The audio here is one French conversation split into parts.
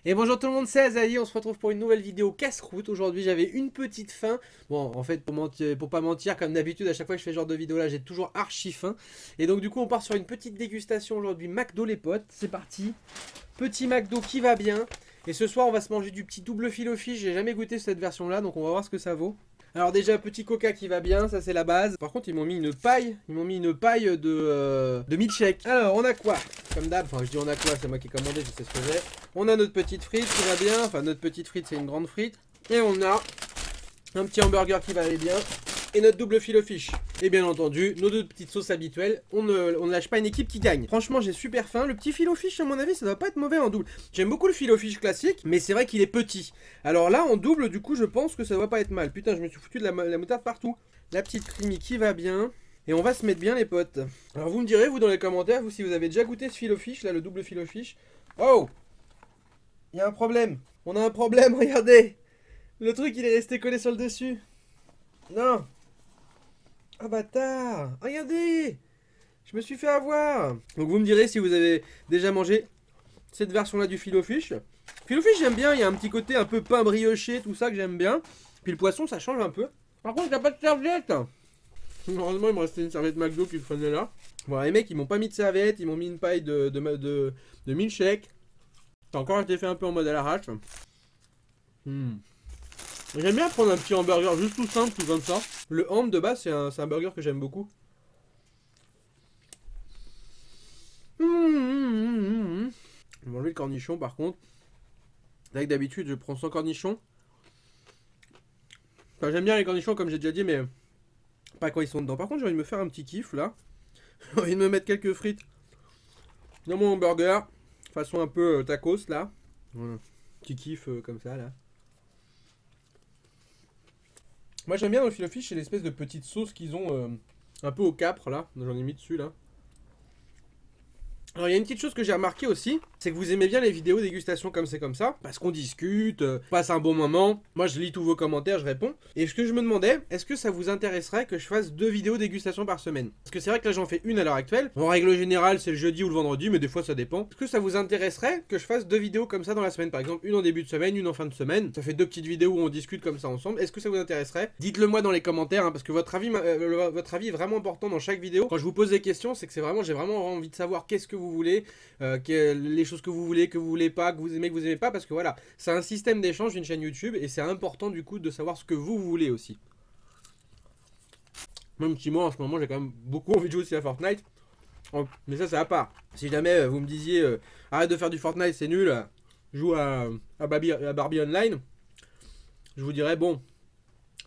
Et bonjour tout le monde, c'est Azaï, on se retrouve pour une nouvelle vidéo casse-croûte. Aujourd'hui j'avais une petite faim. Bon, en fait pour pas mentir, comme d'habitude à chaque fois que je fais ce genre de vidéo là, j'ai toujours archi faim. Et donc du coup on part sur une petite dégustation aujourd'hui, McDo les potes, c'est parti. Petit McDo qui va bien. Et ce soir on va se manger du petit double filet au fish, j'ai jamais goûté cette version là, donc on va voir ce que ça vaut. Alors déjà petit coca qui va bien, ça c'est la base. Par contre ils m'ont mis une paille, de milkshake. Alors on a quoi? Comme d'hab, enfin je dis on a quoi, c'est moi qui ai commandé, je sais ce que j'ai. On a notre petite frite qui va bien, enfin notre petite frite c'est une grande frite. Et on a un petit hamburger qui va aller bien. Et notre double filet fish. Et bien entendu, nos deux petites sauces habituelles. On ne lâche pas une équipe qui gagne. Franchement, j'ai super faim. Le petit filet fish, à mon avis, ça doit pas être mauvais en double. J'aime beaucoup le filet fish classique, mais c'est vrai qu'il est petit. Alors là, en double, du coup, je pense que ça doit pas être mal. Putain, je me suis foutu de la moutarde partout. La petite creamy qui va bien. Et on va se mettre bien, les potes. Alors vous me direz, vous, dans les commentaires, vous, si vous avez déjà goûté ce filet fish, là, le double filet fish. Oh! Il y a un problème. On a un problème, regardez. Le truc, il est resté collé sur le dessus. Non. Ah bâtard! Regardez! Je me suis fait avoir! Donc vous me direz si vous avez déjà mangé cette version là du filet fish. Filet fish j'aime bien, il y a un petit côté un peu pain brioché, tout ça que j'aime bien. Puis le poisson ça change un peu. Par contre il n'y a pas de serviette! Heureusement il me restait une serviette McDo qui traînait là. Voilà les mecs ils m'ont pas mis de serviette, ils m'ont mis une paille de milkshake. T'as encore été fait un peu en mode à l'arrache. J'aime bien prendre un petit hamburger juste tout simple, tout comme ça. Le ham de base, c'est un burger que j'aime beaucoup. Je vais enlever le cornichon par contre. Là que d'habitude, je prends sans cornichon. Enfin, j'aime bien les cornichons comme j'ai déjà dit, mais pas quand ils sont dedans. Par contre, j'ai envie de me faire un petit kiff là. J'ai envie de me mettre quelques frites dans mon hamburger. Façon un peu tacos là. Voilà. Petit kiff comme ça là. Moi j'aime bien dans le filet fish, c'est l'espèce de petite sauce qu'ils ont un peu au capre là. J'en ai mis dessus là. Alors il y a une petite chose que j'ai remarqué aussi, c'est que vous aimez bien les vidéos dégustation comme c'est comme ça, parce qu'on discute, on passe un bon moment, moi je lis tous vos commentaires, je réponds. Et ce que je me demandais, est-ce que ça vous intéresserait que je fasse 2 vidéos dégustation par semaine? Parce que c'est vrai que là j'en fais une à l'heure actuelle, en règle générale c'est le jeudi ou le vendredi, mais des fois ça dépend. Est-ce que ça vous intéresserait que je fasse 2 vidéos comme ça dans la semaine? Par exemple une en début de semaine, une en fin de semaine, ça fait 2 petites vidéos où on discute comme ça ensemble. Est-ce que ça vous intéresserait? Dites-le moi dans les commentaires, hein, parce que votre avis est vraiment important dans chaque vidéo. Quand je vous pose des questions, c'est que j'ai vraiment envie de savoir qu'est-ce que vous voulez. Les choses que vous voulez pas, que vous aimez pas, parce que voilà, c'est un système d'échange d'une chaîne YouTube et c'est important du coup de savoir ce que vous voulez aussi. Même si moi en ce moment j'ai quand même beaucoup envie de jouer aussi à Fortnite, mais ça c'est à part. Si jamais vous me disiez arrête de faire du Fortnite, c'est nul, joue à Barbie Online, je vous dirais bon,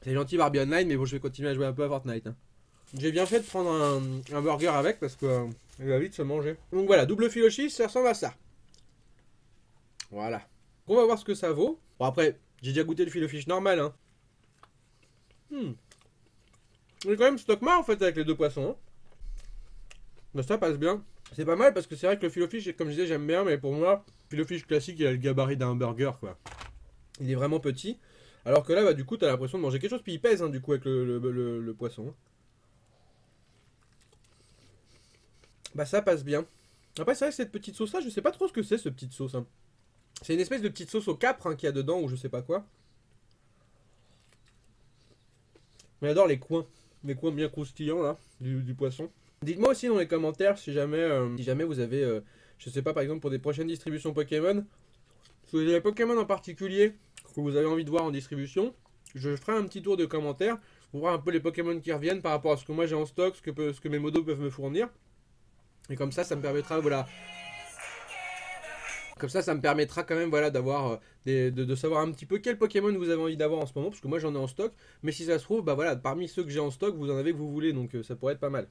c'est gentil Barbie Online, mais bon je vais continuer à jouer un peu à Fortnite. Hein. J'ai bien fait de prendre un burger avec parce que il va vite se manger. Donc voilà, double filet fish, ça ressemble à ça. Voilà. On va voir ce que ça vaut. Bon après, j'ai déjà goûté le filet fish normal. Hein. J'ai quand même stockma en fait avec les deux poissons. Hein. Mais ça passe bien. C'est pas mal parce que c'est vrai que le filet fish, comme je disais, j'aime bien. Mais pour moi, le filet fish classique, il a le gabarit d'un burger quoi. Il est vraiment petit. Alors que là, bah, du coup, t'as l'impression de manger quelque chose. Puis il pèse hein, du coup avec le poisson. Bah ça passe bien. Après c'est vrai que cette petite sauce là, je sais pas trop ce que c'est cette petite sauce. Hein. C'est une espèce de petite sauce au capre hein, qu'il y a dedans ou je sais pas quoi. Mais j'adore les coins bien croustillants là, du poisson. Dites-moi aussi dans les commentaires si jamais vous avez, je sais pas par exemple pour des prochaines distributions Pokémon, si vous avez des Pokémon en particulier que vous avez envie de voir en distribution, je ferai un petit tour de commentaires pour voir un peu les Pokémon qui reviennent par rapport à ce que moi j'ai en stock, ce que mes modos peuvent me fournir. Et comme ça me permettra, voilà. Comme ça me permettra quand même, voilà, d'avoir, de savoir un petit peu quel Pokémon vous avez envie d'avoir en ce moment, parce que moi j'en ai en stock. Mais si ça se trouve, bah voilà, parmi ceux que j'ai en stock, vous en avez que vous voulez, donc ça pourrait être pas mal.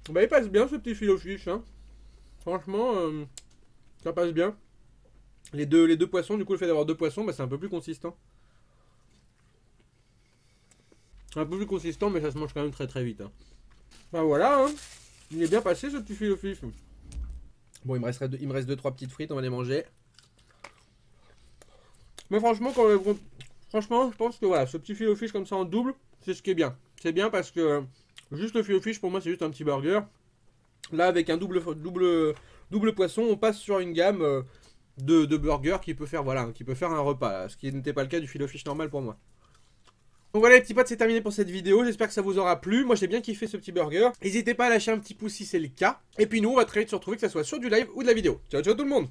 Bah il passe bien ce petit filet fish, hein. Franchement, ça passe bien. Les deux poissons, du coup le fait d'avoir 2 poissons, bah c'est un peu plus consistant. Un peu plus consistant, mais ça se mange quand même très très vite. Hein. Bah voilà, hein. Il est bien passé ce petit filet fish. Bon, il me reste 2-3 petites frites, on va les manger. Mais franchement, franchement, je pense que voilà, ce petit filet fish comme ça en double, c'est ce qui est bien. C'est bien parce que juste le filet fish pour moi c'est juste un petit burger. Là avec un double poisson, on passe sur une gamme de burger qui peut faire, voilà, qui peut faire un repas, là, ce qui n'était pas le cas du filet fish normal pour moi. Donc voilà les petits potes, c'est terminé pour cette vidéo, j'espère que ça vous aura plu, moi j'ai bien kiffé ce petit burger. N'hésitez pas à lâcher un petit pouce si c'est le cas, et puis nous on va très vite se retrouver que ça soit sur du live ou de la vidéo. Ciao ciao tout le monde.